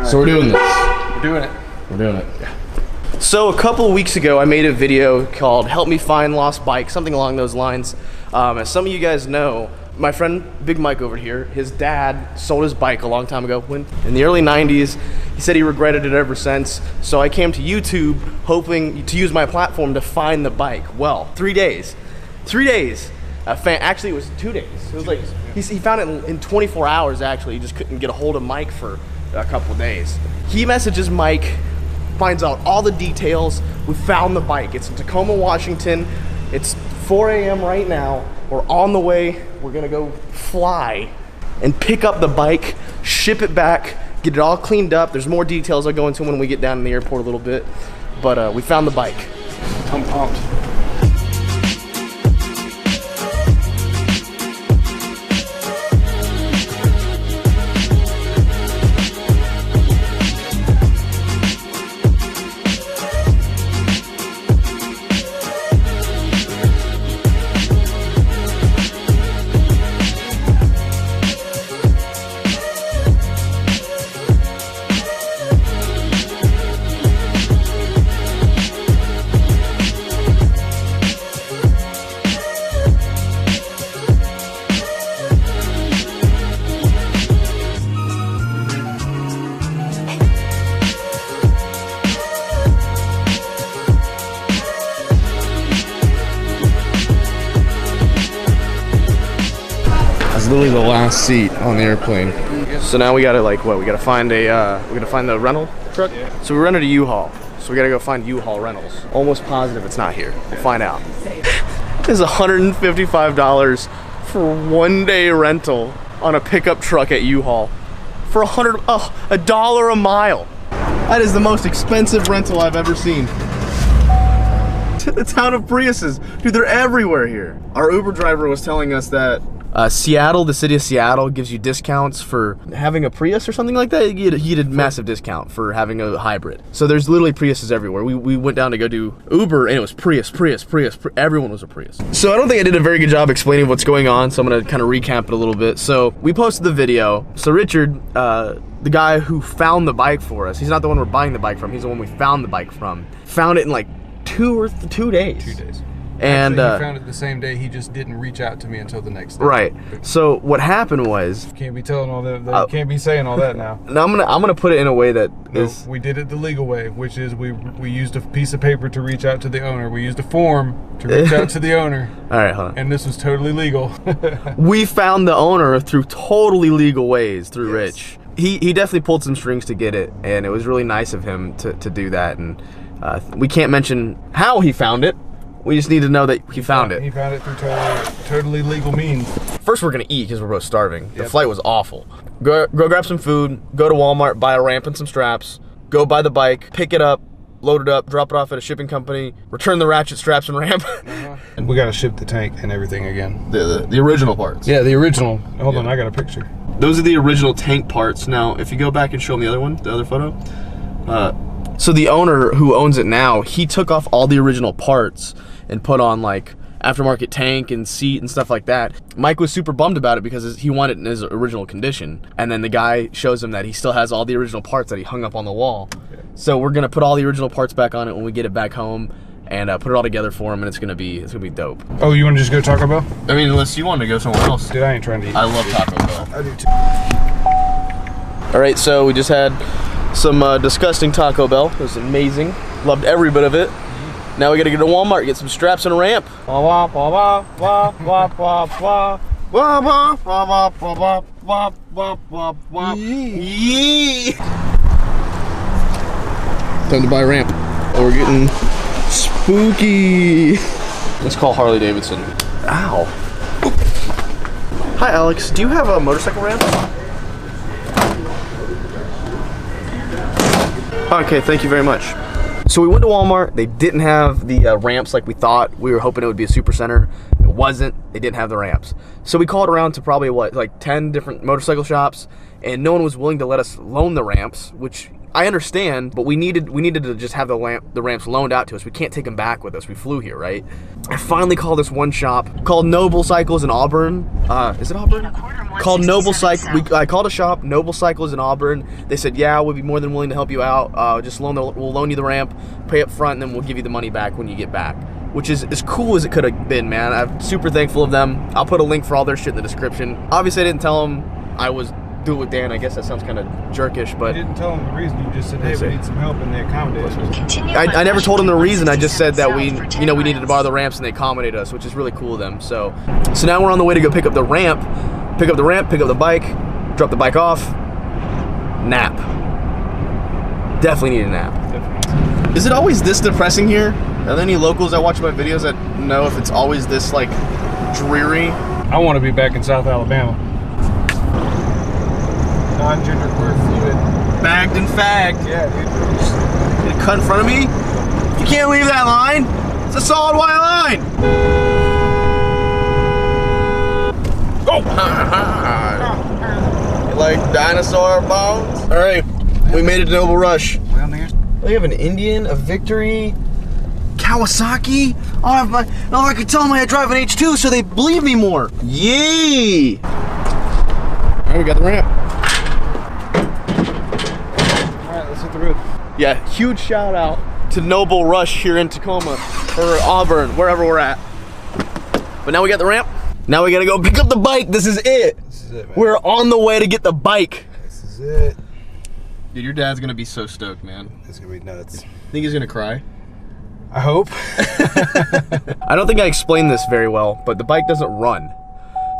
So we're doing this. We're doing it. We're doing it. Yeah. So a couple of weeks ago, I made a video called "Help Me Find Lost Bike," something along those lines. As some of you guys know, my friend Big Mike over here, his dad sold his bike a long time ago. In the early 90s, he said he regretted it ever since. So I came to YouTube hoping to use my platform to find the bike. Well, 3 days. 3 days. Actually, it was 2 days. It was like, he found it in 24 hours, actually. He just couldn't get a hold of Mike for a couple of days. He messages Mike, finds out all the details. We found the bike. It's in Tacoma, Washington. It's 4 a.m. right now. We're on the way. We're gonna go fly and pick up the bike, ship it back, get it all cleaned up. There's more details I'll go into when we get down in the airport a little bit. But we found the bike. I'm pumped. Literally the last seat on the airplane. So now we gotta we gotta find the rental truck. Yeah. So we rented a U-Haul. So we gotta go find U-Haul rentals. Almost positive it's not here. We'll find out. It's $155 for 1 day rental on a pickup truck at U-Haul for $1 a mile. That is the most expensive rental I've ever seen. The town of Priuses, dude, they're everywhere here. Our Uber driver was telling us that Seattle, the city of Seattle, gives you discounts for having a Prius or something like that. You get a massive discount for having a hybrid. So there's literally Priuses everywhere. We went down to go do Uber and it was Prius. Everyone was a Prius. So I don't think I did a very good job explaining what's going on, so I'm gonna kind of recap it a little bit. So we posted the video. So Richard, the guy who found the bike for us, he's not the one we're buying the bike from, he's the one we found the bike from. Found it in like 2 days. 2 days. And actually, he found it the same day. He just didn't reach out to me until the next day. Right. So what happened was, can't be telling all that. Can't be saying all that now. No, I'm gonna put it in a way that is. We did it the legal way, which is we used a piece of paper to reach out to the owner. We used a form to reach out to the owner. All right, hold on. And this was totally legal. We found the owner through totally legal ways through Rich. He definitely pulled some strings to get it, and it was really nice of him to do that. And we can't mention how he found it. We just need to know that he found it. He found it through totally legal means. First, we're gonna eat because we're both starving. The flight was awful. Go grab some food. Go to Walmart, buy a ramp and some straps. Go buy the bike, pick it up, load it up, drop it off at a shipping company. Return the ratchet straps and ramp. We gotta ship the tank and everything again. The original parts. Yeah, the original. Hold on, I got a picture. Those are the original tank parts. Now, if you go back and show them the other one, the other photo. So the owner who owns it now, he took off all the original parts and put on like aftermarket tank and seat and stuff like that. Mike was super bummed about it because he wanted it in his original condition. And then the guy shows him that he still has all the original parts that he hung up on the wall. Okay. So we're gonna put all the original parts back on it when we get it back home and put it all together for him, and it's gonna be dope. Oh, you wanna just go Taco Bell? I mean, unless you want to go somewhere else. Dude, I ain't trying to eat. I love Taco Bell. I do too. All right, so we just had some disgusting Taco Bell. It was amazing. Loved every bit of it. Now we gotta go to Walmart, get some straps and a ramp. Time to buy a ramp. Oh, we're getting spooky. Let's call Harley Davidson. Ow. Hi, Alex. Do you have a motorcycle ramp? Okay, thank you very much. So we went to Walmart. They didn't have the ramps like we thought. We were hoping it would be a super center. It wasn't. They didn't have the ramps. So we called around to probably what, like 10 different motorcycle shops, and no one was willing to let us loan the ramps, which I understand, but we needed to just have the ramps loaned out to us. We can't take them back with us. We flew here, right? I finally called this one shop called Noble Cycles in Auburn. Is it Auburn? Called Noble Cycle. I called a shop, Noble Cycles in Auburn. They said, yeah, we'd be more than willing to help you out. Just we'll loan you the ramp, pay up front, and then we'll give you the money back when you get back. Which is as cool as it could have been, man. I'm super thankful of them. I'll put a link for all their shit in the description. Obviously, I didn't tell them I was do it with Dan. I guess that sounds kind of jerkish, but you didn't tell them the reason. You just said, "Hey, we need some help," and they accommodated us. I never told them the reason. I just said that we needed to borrow the ramps, and they accommodated us, which is really cool of them. So now we're on the way to go pick up the ramp, pick up the bike, drop the bike off, nap. Definitely need a nap. Definitely. Is it always this depressing here? Are there any locals that watch my videos that know if it's always this like dreary? I want to be back in South Alabama. Non-genderqueer fluid. Bagged and fagged. Yeah, dude. You gonna cut in front of me? You can't leave that line. It's a solid white line. Oh! You like dinosaur bones? All right, we made it to NobleRush. We have an Indian, a Victory, Kawasaki. Oh, I could tell them I drive an H2 so they believe me more. Yay! All right, we got the ramp. Yeah, huge shout out to NobleRush here in Tacoma or Auburn, wherever we're at. But now we got the ramp. Now we gotta go pick up the bike. This is it. This is it, man. We're on the way to get the bike. This is it. Dude, your dad's gonna be so stoked, man. It's gonna be nuts. Think he's gonna cry? I hope. I don't think I explained this very well, but the bike doesn't run.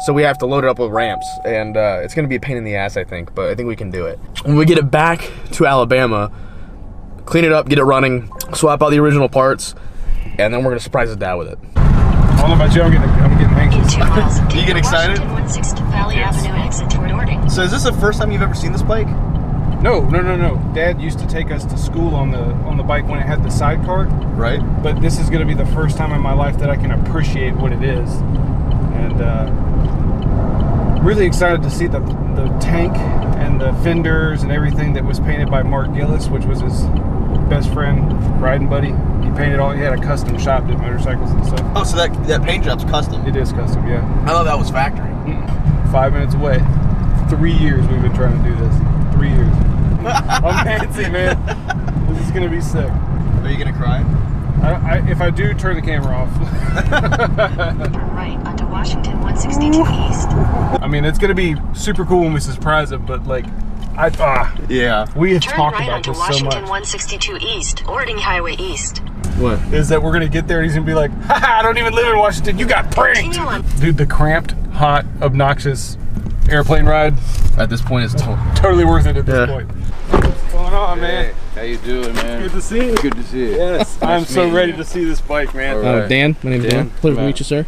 So we have to load it up with ramps, and it's gonna be a pain in the ass, I think, but I think we can do it. When we get it back to Alabama, clean it up, get it running, swap out the original parts, and then we're gonna surprise his dad with it. I don't know about you, I'm getting anxious. You get excited? Yes. So is this the first time you've ever seen this bike? No. Dad used to take us to school on the bike when it had the sidecar. Right. But this is gonna be the first time in my life that I can appreciate what it is. And really excited to see the tank and the fenders and everything that was painted by Mark Gillis, which was his best friend, riding buddy. He painted all. He had a custom shop, did motorcycles and stuff. Oh, so that paint job's custom. It is custom, yeah. I thought that was factory. 5 minutes away. 3 years we've been trying to do this. 3 years. I'm fancy, man. This is gonna be sick. Are you gonna cry? If I do, turn the camera off. Right onto Washington 162 East. I mean, it's gonna be super cool when we surprise him, but like, yeah. We have Turn talked right about onto this so Washington much. 162 East, Ording Highway East. What? Is that we're gonna get there and he's gonna be like, haha, I don't even live in Washington, you got pranked! Continue on. Dude, the cramped, hot, obnoxious airplane ride, At this point, it's totally worth it at this point. What's going on, man? How you doing, man? Good to see you. Good to see you. Yes, I'm so ready to see this bike, man. All right. Dan, my name's Dan. Pleasure to meet you, sir.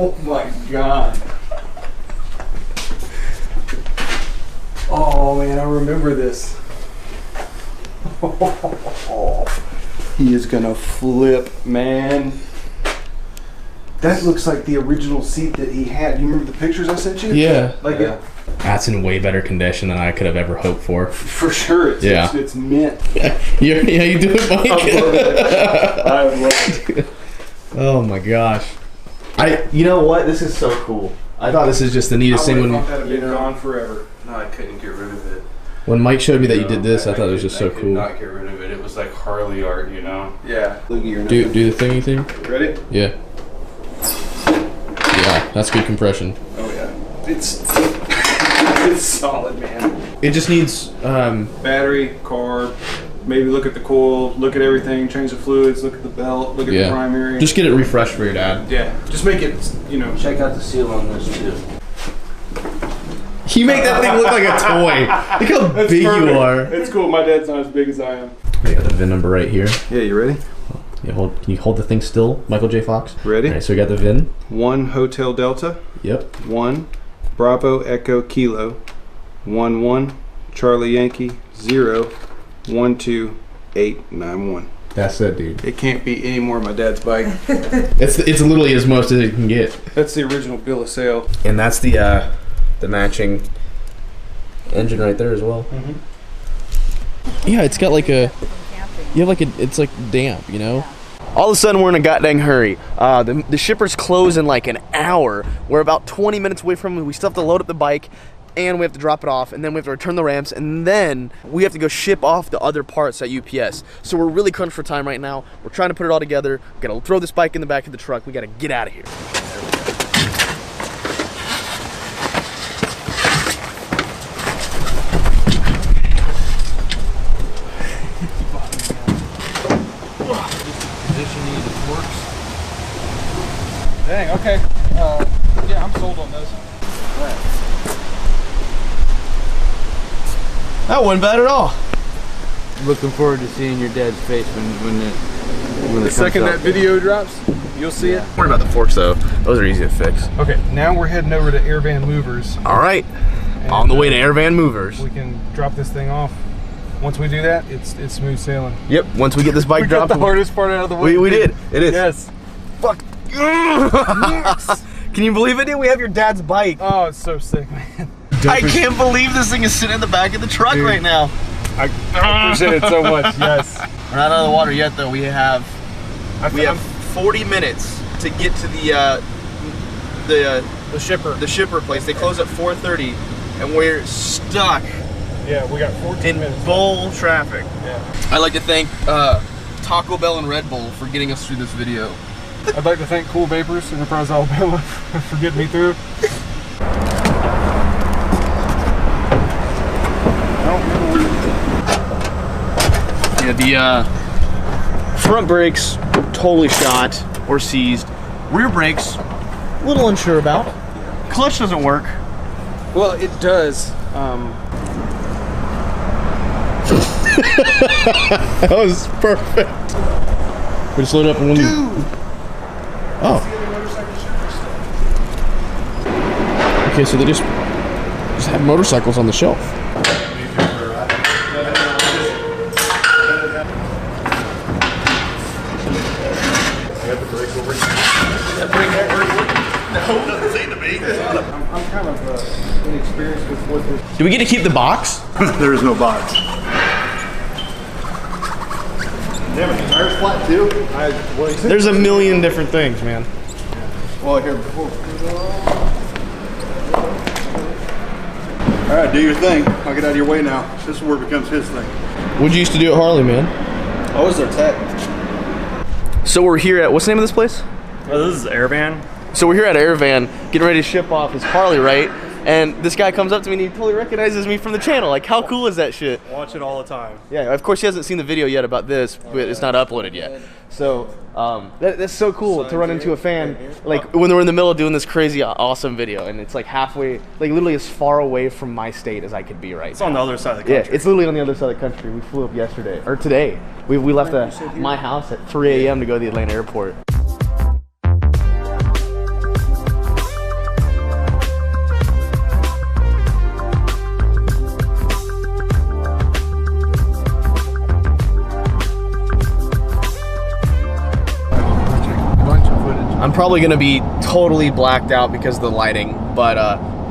Oh my God. Oh man, I remember this. He is gonna flip, man. That looks like the original seat that he had. You remember the pictures I sent you? Yeah. Like Yeah. That's in way better condition than I could have ever hoped for. for sure. It's mint. Yeah, you do it, Mike. I love it. Oh my gosh. You know what? This is so cool. I thought this is just the neatest thing I thought that had been gone forever. No, I couldn't get rid of it. when Mike showed me that you did this. I thought it was just so I could cool. not get rid of it. It was like Harley art, you know? Yeah. Look at your Do the thingy thing. Ready? Yeah. Yeah, that's good compression. Oh yeah. It's solid, man. It just needs Battery, carb, maybe look at the coil, look at everything, change the fluids, look at the belt, look at the primary. Just get it refreshed for your dad. Yeah, just make it, you know. Check out the seal on this too. You make that thing look like a toy. Look how big you are. It's cool. My dad's not as big as I am. I got the VIN number right here. Yeah, you ready? Yeah, can you hold the thing still, Michael J. Fox? Ready? All right, so we got the VIN. 1 Hotel Delta. Yep. 1 Bravo Echo Kilo. 1 Charlie Yankee 0 1 2 8 9 1. That's it, dude. It can't be any more my dad's bike. It's literally as most as it can get. That's the original bill of sale. And that's the matching engine right there as well. Yeah, it's got like a, you have like a, it's like damp, you know? All of a sudden we're in a goddamn hurry. The shippers close in like an hour. We're about 20 minutes away from it. We still have to load up the bike and we have to drop it off and then we have to return the ramps and then we have to go ship off the other parts at UPS. So we're really crunched for time right now. We're trying to put it all together. We gotta throw this bike in the back of the truck. We gotta get out of here. Dang, okay. Yeah, I'm sold on those. That wasn't bad at all. Looking forward to seeing your dad's face when The second that video drops, you'll see it. Don't worry about the forks though. Those are easy to fix. Okay, now we're heading over to Airvan Movers. All right. On the way to Airvan Movers. We can drop this thing off. Once we do that, it's smooth sailing. Yep. Once we get this bike We got dropped, the hardest part out of the way. we did. It is. Yes. Fuck. Can you believe it, dude? We have your dad's bike. Oh, it's so sick, man. I can't believe this thing is sitting in the back of the truck right now. I appreciate it so much. Yes. We're not out of the water yet, though. We have 40 minutes to get to the shipper place. They close at 4:30, and we're stuck. Yeah, we got 14 minutes. Bull traffic. Yeah. I'd like to thank Taco Bell and Red Bull for getting us through this video. I'd like to thank Cool Vapors, Enterprise, Alabama, for getting me through. Yeah, the front brakes totally shot or seized. Rear brakes, a little unsure about. Clutch doesn't work. Well, it does. That was perfect. We just load up and Oh. Okay, so they just have motorcycles on the shelf. I'm kind of inexperienced with what this. Do we get to keep the box? There is no box. Damn it, the tire's flat too? There's a million different things, man. Well, here, before. Alright, do your thing. I'll get out of your way now. This is where it becomes his thing. What'd you used to do at Harley, man? I was their tech. So we're here at, what's the name of this place? Oh, this is Airvan. So we're here at Airvan, getting ready to ship off his Harley, right? And this guy comes up to me and he totally recognizes me from the channel. Like, how cool is that shit? Watch it all the time. Yeah, of course he hasn't seen the video yet about this, but it's not uploaded yet. So that's so cool to run into a fan, like when we're in the middle of doing this crazy, awesome video, and it's like halfway, like literally as far away from my state as I could be right It's now. on the other side of the country. Yeah, it's literally on the other side of the country. We flew up yesterday, or today. We left my house at 3 a.m. to go to the Atlanta airport. I'm probably gonna be totally blacked out because of the lighting, but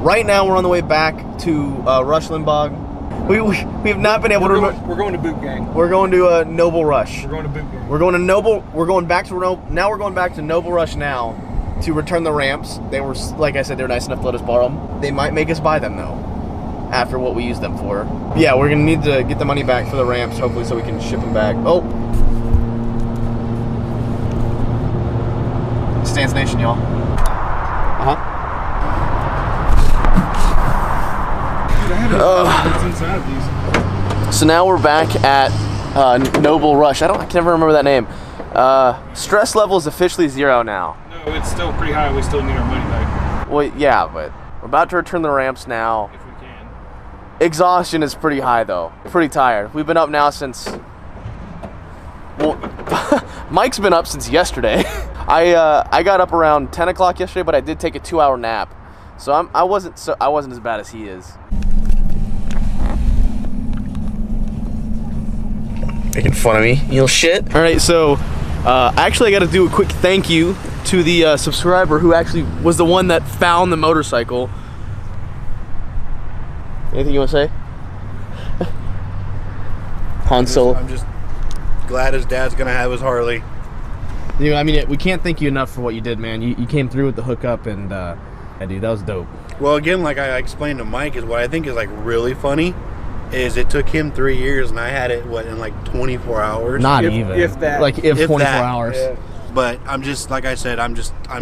right now we're on the way back to Rush Limbaugh. We have not been able to. We're going to Boot Gang. We're going to NobleRush. We're going to Boot Gang. We're going to We're going back to now. We're going back to NobleRush now to return the ramps. They were, like I said, they were nice enough to let us borrow them. They might make us buy them though, after what we used them for. Yeah, we're gonna need to get the money back for the ramps, hopefully, so we can ship them back. Oh. Stance Nation, y'all. So now we're back at NobleRush. I can never remember that name. Stress level is officially 0 now. No, it's still pretty high. We still need our money back. Well, yeah, but we're about to return the ramps now. If we can. Exhaustion is pretty high though. Pretty tired. We've been up now since. Well, Mike's been up since yesterday. I got up around 10 o'clock yesterday, but I did take a 2-hour nap, so I wasn't as bad as he is. Making fun of me, you little shit. All right, so actually I got to do a quick thank you to the subscriber who actually was the one that found the motorcycle. Anything you want to say? Han Solo. I'm just glad his dad's gonna have his Harley. Dude, I mean, we can't thank you enough for what you did, man. You came through with the hookup, and yeah, dude, that was dope. Well, again, like I explained to Mike, is what I think is like really funny is it took him 3 years and I had it in like 24 hours. Not even. If that. Like if 24 that. hours. Yeah. But I'm just, like I said, I'm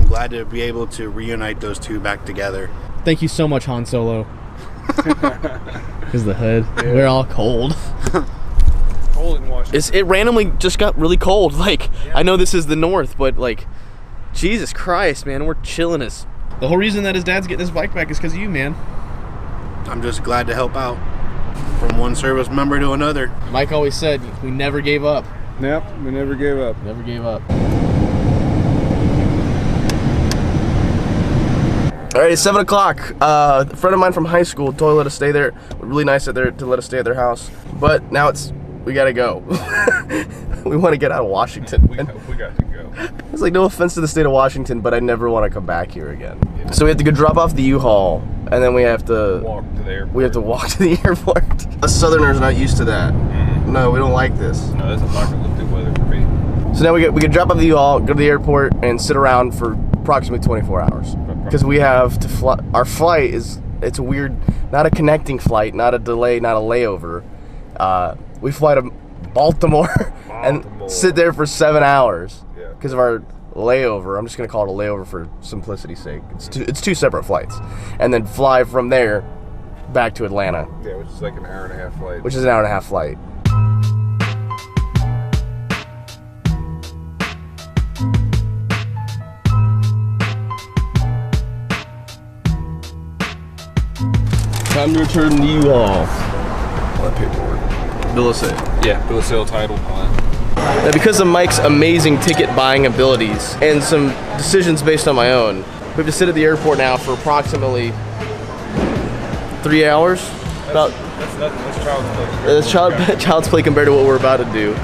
glad to be able to reunite those two back together. Thank you so much, Han Solo. Here's the hood. Yeah. We're all cold. Cold in Washington. It randomly just got really cold. Like, yeah. I know this is the north, but like, Jesus Christ, man, we're chilling as. The whole reason that his dad's getting his bike back is because of you, man. I'm just glad to help out from one service member to another. Mike always said we never gave up. Yep, we never gave up. Never gave up. All right, it's 7 o'clock. A friend of mine from high school totally let us stay there. Really nice to let us stay at their house. But now we gotta go. We want to get out of Washington. We got to go. It's like, no offense to the state of Washington, but I never want to come back here again. Yeah. So we have to go drop off the U-Haul, and then we have to walk to the airport. We have to walk to the airport. Us Southerners are not used to that. Mm-hmm. No, we don't like this. No, this is not gonna look good weather for me. So now we can drop off the U-Haul, go to the airport, and sit around for approximately 24 hours. Because we have to fly. Our flight it's a weird, not a connecting flight, not a delay, not a layover. We fly to Baltimore and sit there for 7 hours because of our layover. I'm just gonna call it a layover for simplicity's sake. It's two separate flights, and then fly from there back to Atlanta. Yeah, which is like an hour and a half flight. Which is an hour and a half flight. Time to return the U-Haul. All that paperwork. Bill of sale. Yeah, bill of sale, title, all that. Now, because of Mike's amazing ticket buying abilities and some decisions based on my own, we have to sit at the airport now for approximately 3 hours. That's nothing. That's child's play. That's child's play compared to what we're about to do.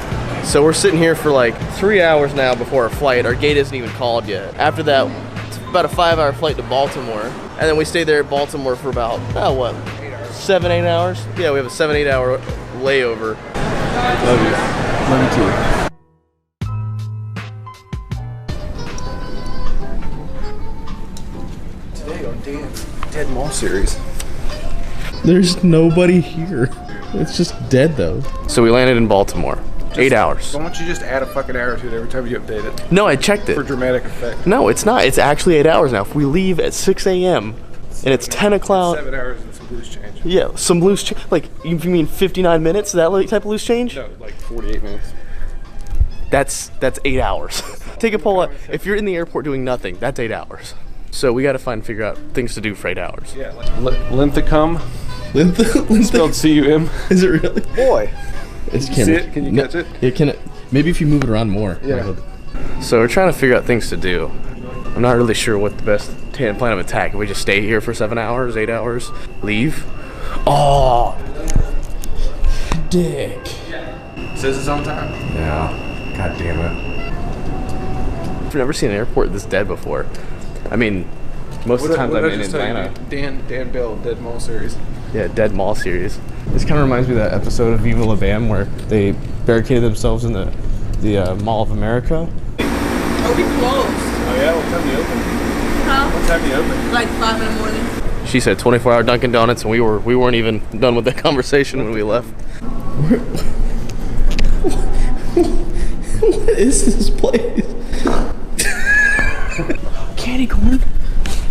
So we're sitting here for like 3 hours now before our flight. Our gate isn't even called yet. After that, it's about a 5-hour flight to Baltimore. And then we stay there at Baltimore for about, 7, 8 hours? Yeah, we have a 7, 8 hour layover. Love you. Love you too. Today on Dead Mall series. There's nobody here. It's just dead though. So we landed in Baltimore. 8 hours. Why don't you just add a fucking hour to it every time you update it? No, I checked it. For dramatic effect. No, it's not. It's actually 8 hours now. If we leave at 6 a.m. and it's 10 o'clock. 7 hours and some loose change. Yeah, some loose change. Like, you mean 59 minutes? That type of loose change? No, like 48 minutes. That's 8 hours. Take a poll. If you're in the airport doing nothing, that's 8 hours. So we got to figure out things to do for 8 hours. Yeah, like Linthicum. Linthicum? Spelled C-U-M. Is it really? Boy. It's Can you see it? Can you catch it? Yeah, can it? Maybe if you move it around more. Yeah. So we're trying to figure out things to do. I'm not really sure what the best plan of attack. If we just stay here for 7 hours, 8 hours, leave. Oh, dick. Says it's on time. Yeah. God damn it. I've never seen an airport this dead before. I mean, most of the times I'm in Atlanta. Dan Bell, Dead Mall series. Yeah, Dead Mall series. This kind of reminds me of that episode of Viva La Bam where they barricaded themselves in the Mall of America. Oh, we closed. Oh yeah, what time do you open? Huh? What time do you open? Like 5 in the morning. She said 24-hour Dunkin' Donuts, and we weren't even done with that conversation when we left. What is this place? Candy corn.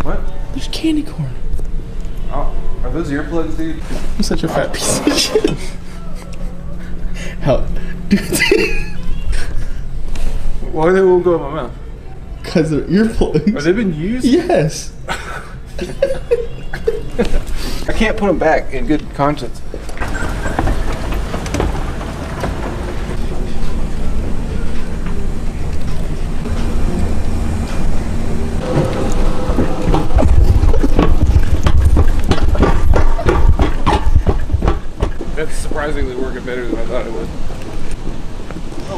What? There's candy corn. Oh, are those earplugs, dude? I'm such a fat piece of shit. How? Why they won't go in my mouth? Because they're earplugs. Have they been used? Yes. I can't put them back in good conscience. That's surprisingly working better than I thought it would.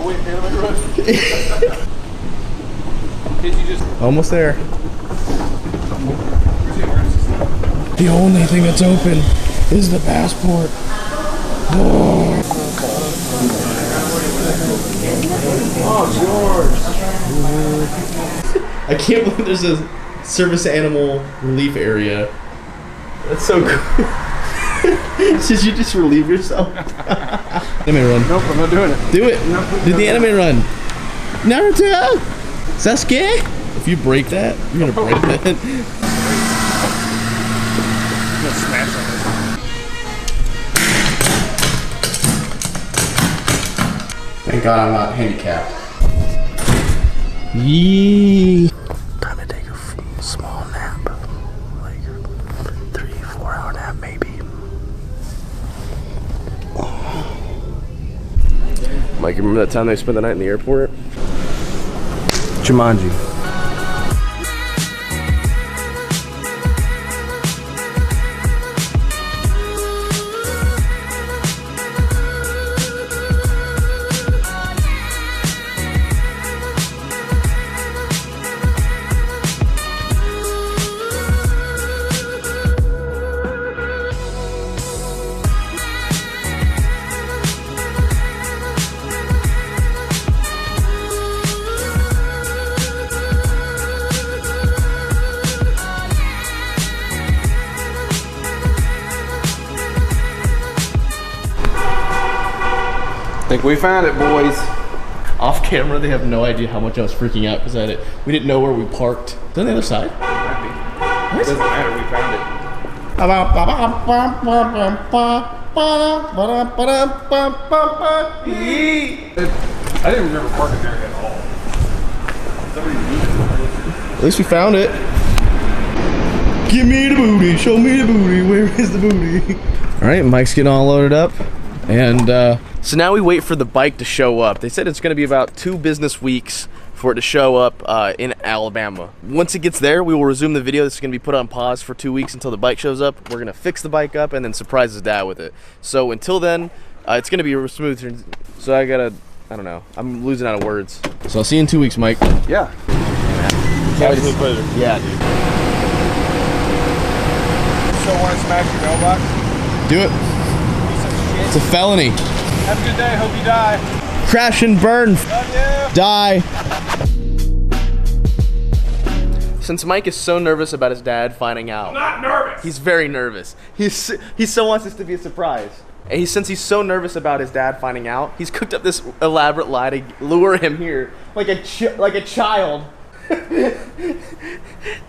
Oh wait, anime run. Did you just? Almost there. The only thing that's open is the passport. Oh, George. I can't believe there's a service animal relief area. That's so cool. Did you just relieve yourself? Anime run. Nope, I'm not doing it. Do it. Do the anime run. Naruto! Sasuke? If you break that, you're gonna break that. I'm gonna smash on this. Thank God I'm not handicapped. Yee. Time to take a small nap. Like 3-4 hour nap maybe. Mike, you remember that time they spent the night in the airport? Jumanji. I think we found it, boys. Off camera, they have no idea how much I was freaking out because we didn't know where we parked. Is it on the other side? Might be. It doesn't matter, we found it. I didn't remember parking there at all. At least we found it. Give me the booty, show me the booty, where is the booty? All right, Mike's getting all loaded up. And so now we wait for the bike to show up. They said it's gonna be about 2 business weeks for it to show up in Alabama. Once it gets there, we will resume the video. This is gonna be put on pause for 2 weeks until the bike shows up. We're gonna fix the bike up and then surprise his dad with it. So until then, it's gonna be a smooth turn. So I don't know, I'm losing out of words. So I'll see you in 2 weeks, Mike. Yeah. Absolute pleasure. Yeah, dude. So want to smash your mailbox? Do it. It's a felony. Have a good day, hope you die. Crash and burn. Love you. Die. Since Mike is so nervous about his dad finding out. I'm not nervous. He's very nervous. He so wants this to be a surprise. And since he's so nervous about his dad finding out, he's cooked up this elaborate lie to lure him here, like a child.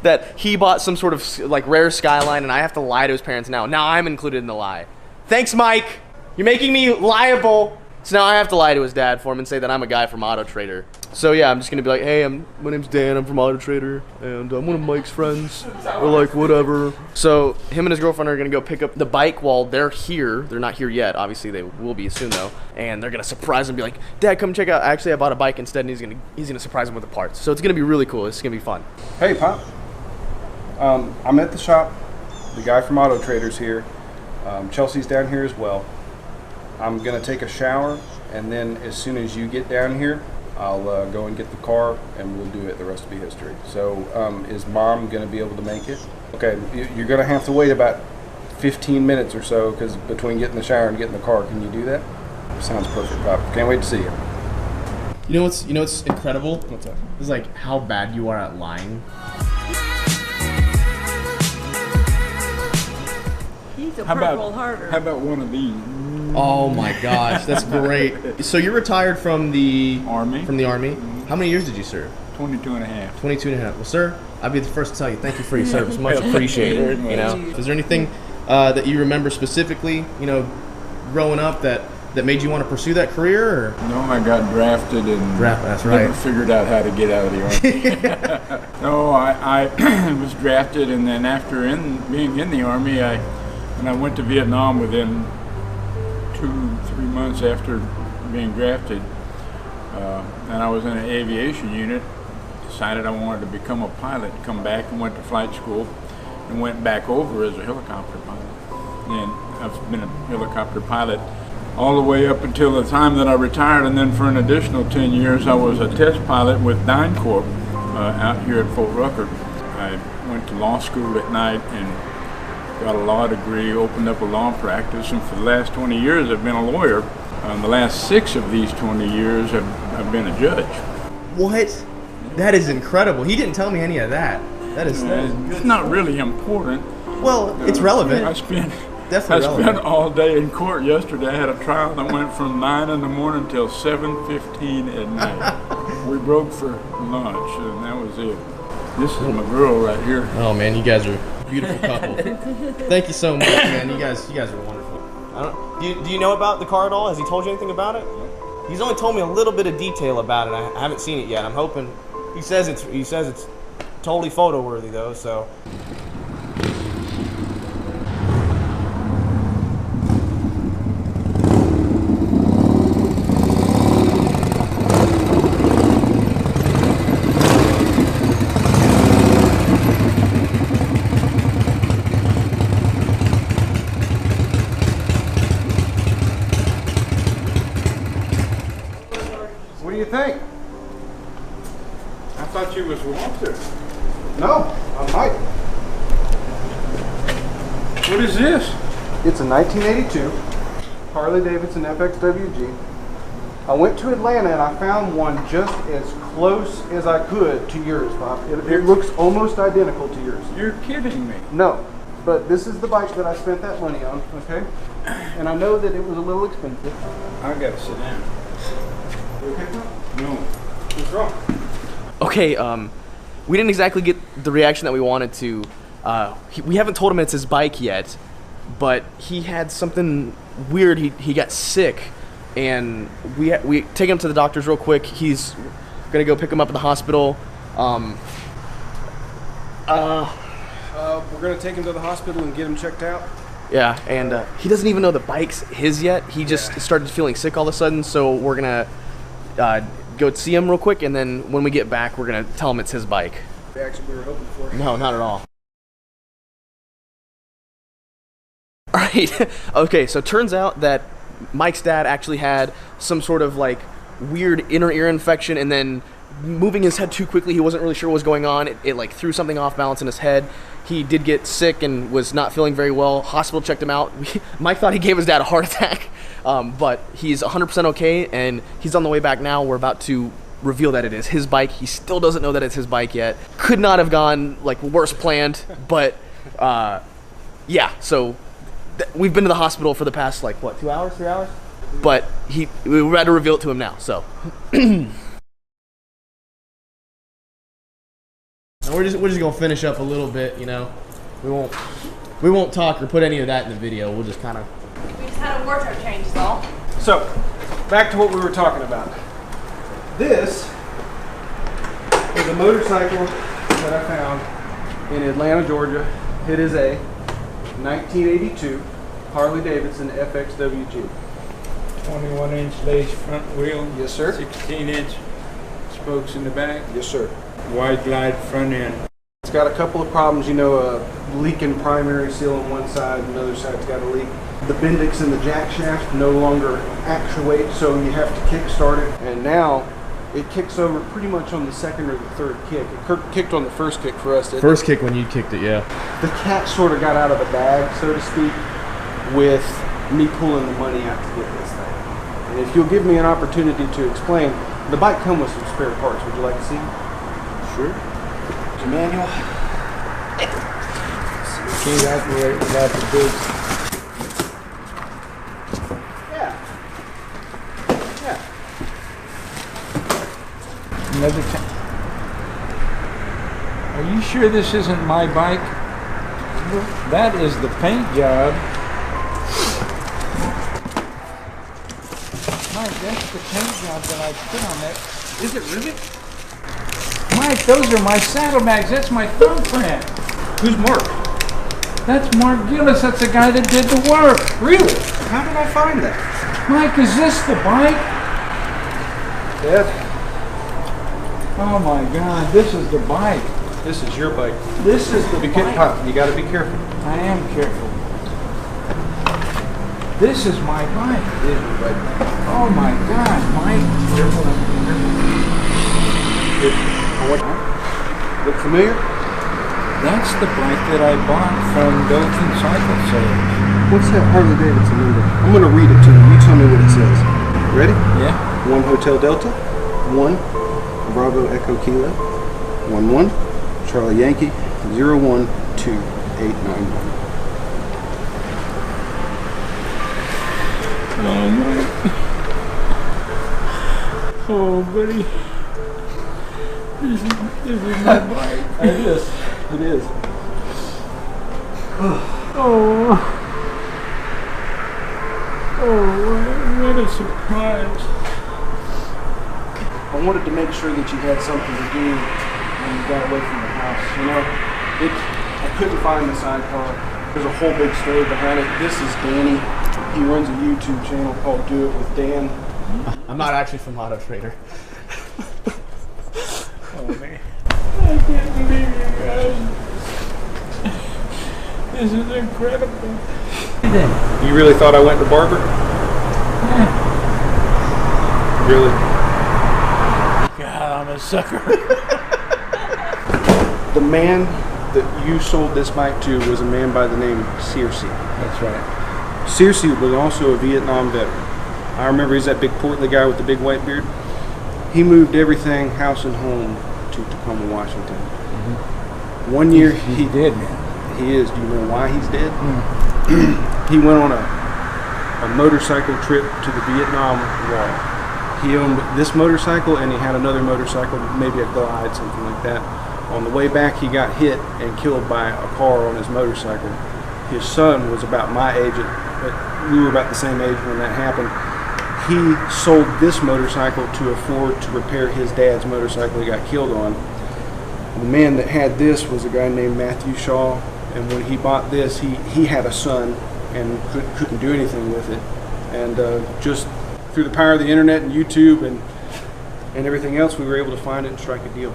That he bought some sort of like rare Skyline, and I have to lie to his parents now. Now I'm included in the lie. Thanks, Mike. You're making me liable. So now I have to lie to his dad for him and say that I'm a guy from Auto Trader. So yeah, I'm just gonna be like, hey, my name's Dan, I'm from Auto Trader, and I'm one of Mike's friends, or like whatever. So him and his girlfriend are gonna go pick up the bike while they're here. They're not here yet, obviously they will be soon though. And they're gonna surprise him and be like, Dad, come check out, actually I bought a bike instead, and he's gonna surprise him with the parts. So it's gonna be really cool, it's gonna be fun. Hey, Pop. I'm at the shop. The guy from Auto Trader's here. Chelsea's down here as well. I'm gonna take a shower, and then as soon as you get down here, I'll go and get the car, and we'll do it. The rest will be history. So, is Mom gonna be able to make it? Okay, you're gonna have to wait about 15 minutes or so, because between getting the shower and getting the car, can you do that? Sounds perfect, Pop. Can't wait to see you. You know what's incredible? What's that? It's like how bad you are at lying. He's a purple harder. How about one of these? Oh my gosh, that's great. So you're retired from the Army. From the Army. How many years did you serve? 22 and a half. 22 and a half. Well, sir, I'd be the first to tell you thank you for your service. Much appreciated. You know, is there anything that you remember specifically, you know, growing up that made you want to pursue that career? Or? No, I got drafted and That's right. never figured out how to get out of the Army. No, I was drafted, and then after being in the Army, I went to Vietnam within 2-3 months after being drafted, and I was in an aviation unit. Decided I wanted to become a pilot, come back and went to flight school, and went back over as a helicopter pilot. And I've been a helicopter pilot all the way up until the time that I retired, and then for an additional 10 years I was a test pilot with DynCorp out here at Fort Rucker. I went to law school at night and got a law degree, opened up a law practice, and for the last 20 years I've been a lawyer. The last 6 of these 20 years I've been a judge. What? That is incredible. He didn't tell me any of that. That is it's not really important. Well, it's relevant. I spent relevant. all day in court yesterday. I had a trial that went from 9 in the morning till 7:15 at night. We broke for lunch, and that was it. This is my girl right here. Oh man, you guys are a beautiful couple. Thank you so much, man. You guys are wonderful. Do you know about the car at all? Has he told you anything about it? He's only told me a little bit of detail about it. I haven't seen it yet. I'm hoping. He says it's totally photo worthy though. So. What do you think? I thought you was Walter. No, I'm Mike. What is this? It's a 1982 Harley Davidson FXWG. I went to Atlanta and I found one just as close as I could to yours, Bob. It looks almost identical to yours. You're kidding me. No, but this is the bike that I spent that money on, okay? And I know that it was a little expensive. I gotta sit down. You okay? No. What's wrong? Okay, we didn't exactly get the reaction that we wanted to. We haven't told him it's his bike yet, but he had something weird. He got sick, and we take him to the doctors real quick. He's gonna go pick him up at the hospital. We're gonna take him to the hospital and get him checked out. Yeah, and he doesn't even know the bike's his yet. He just started feeling sick all of a sudden, so we're gonna go see him real quick, and then when we get back, we're gonna tell him it's his bike. The action we were hoping for. No, not at all. All right. Okay, so it turns out that Mike's dad actually had some sort of like weird inner ear infection, and then moving his head too quickly, he wasn't really sure what was going on. It like threw something off balance in his head. He did get sick and was not feeling very well. Hospital checked him out. Mike thought he gave his dad a heart attack, but he's 100% okay, and he's on the way back now. We're about to reveal that it is his bike. He still doesn't know that it's his bike yet. Could not have gone like worse planned, but yeah. So we've been to the hospital for the past like what, 2 hours, 3 hours? But we're about to reveal it to him now. So. We're just gonna finish up a little bit, you know. We won't talk or put any of that in the video. We'll just kind of. We just had a wardrobe change, though. So, back to what we were talking about. This is a motorcycle that I found in Atlanta, Georgia. It is a 1982 Harley Davidson FXWG. 21-inch lace front wheel. Yes, sir. 16-inch spokes in the back. Yes, sir. Wide glide front end. It's got a couple of problems, you know, a leaking primary seal on one side, and the other side's got a leak. The Bendix and the jack shaft no longer actuate, so you have to kick start it. And now it kicks over pretty much on the second or the third kick. It kicked on the first kick for us. First kick when you kicked it, yeah. The cat sort of got out of the bag, so to speak, with me pulling the money out to get this thing. And if you'll give me an opportunity to explain, the bike comes with some spare parts. Would you like to see? Sure. The manual. Can't operate without the big. Yeah. Another time. Are you sure this isn't my bike? That is the paint job. Mike, that's the paint job that I put on that. Is it really? Mike, those are my saddlebags. That's my thumbprint. Who's Mark? That's Mark Gillis. That's the guy that did the work. Really? How did I find that? Mike, is this the bike? Dad, Oh my God, this is the bike. this is your bike. This is the bike. You got to be careful. I am careful. This is my bike. Oh my God, Mike. Look familiar? That's the bike that I bought from Davidson Cycle Sales. What's that Harley Davidson number? I'm going to read it to you. You tell me what it says. Ready? Yeah. 1 Hotel Delta, 1 Bravo Echo Kilo, 11 Charlie Yankee, 012891. Oh my. Oh buddy. This is my bike. It is. It is. Oh. Oh, what a surprise. I wanted to make sure that you had something to do when you got away from the house. You know, I couldn't find the sidecar. There's a whole big story behind it. This is Danny. He runs a YouTube channel called Do It With Dan. I'm not actually from Auto Trader. Oh man. I can't believe you guys. This is incredible. You really thought I went to Barber? Really? God, I'm a sucker. The man that you sold this bike to was a man by the name of Searcy. That's right. Searcy was also a Vietnam veteran. I remember he's that big portly guy with the big white beard. He moved everything, house and home, to Tacoma, Washington. Mm-hmm. One year He's dead now. He is. Do you know why he's dead? He went on a motorcycle trip to the Vietnam War. He owned this motorcycle and he had another motorcycle, maybe a Glide, something like that. On the way back, he got hit and killed by a car on his motorcycle. His son was about my age, but we were about the same age when that happened. He sold this motorcycle to afford to repair his dad's motorcycle he got killed on. The man that had this was a guy named Matthew Shaw, and when he bought this, he had a son and couldn't do anything with it. And just through the power of the internet and YouTube and everything else, we were able to find it and strike a deal.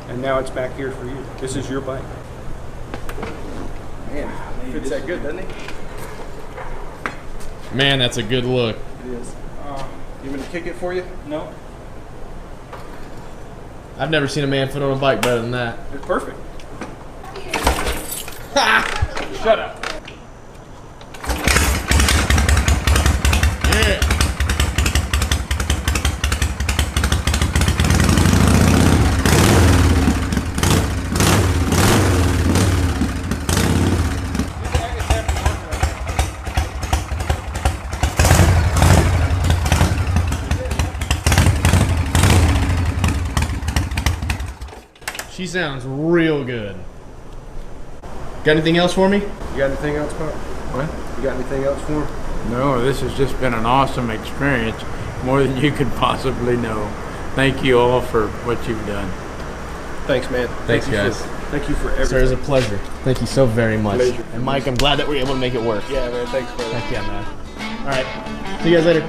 And now it's back here for you. This is your bike. Man, fits that good, doesn't it? Man, that's a good look. It is. You want me to kick it for you? No. I've never seen a man fit on a bike better than that. It's perfect. Shut up. Yeah. She sounds real good. Got anything else for me? You got anything else, Pop? What? You got anything else for him? No, this has just been an awesome experience, more than you could possibly know. Thank you all for what you've done. Thanks, man. Thanks, guys. Thank you for everything. Sir, it's a pleasure. Thank you so very much. Pleasure. And Mike, I'm glad that we were able to make it work. Yeah, man. Thanks, brother. Heck yeah, man. All right. See you guys later.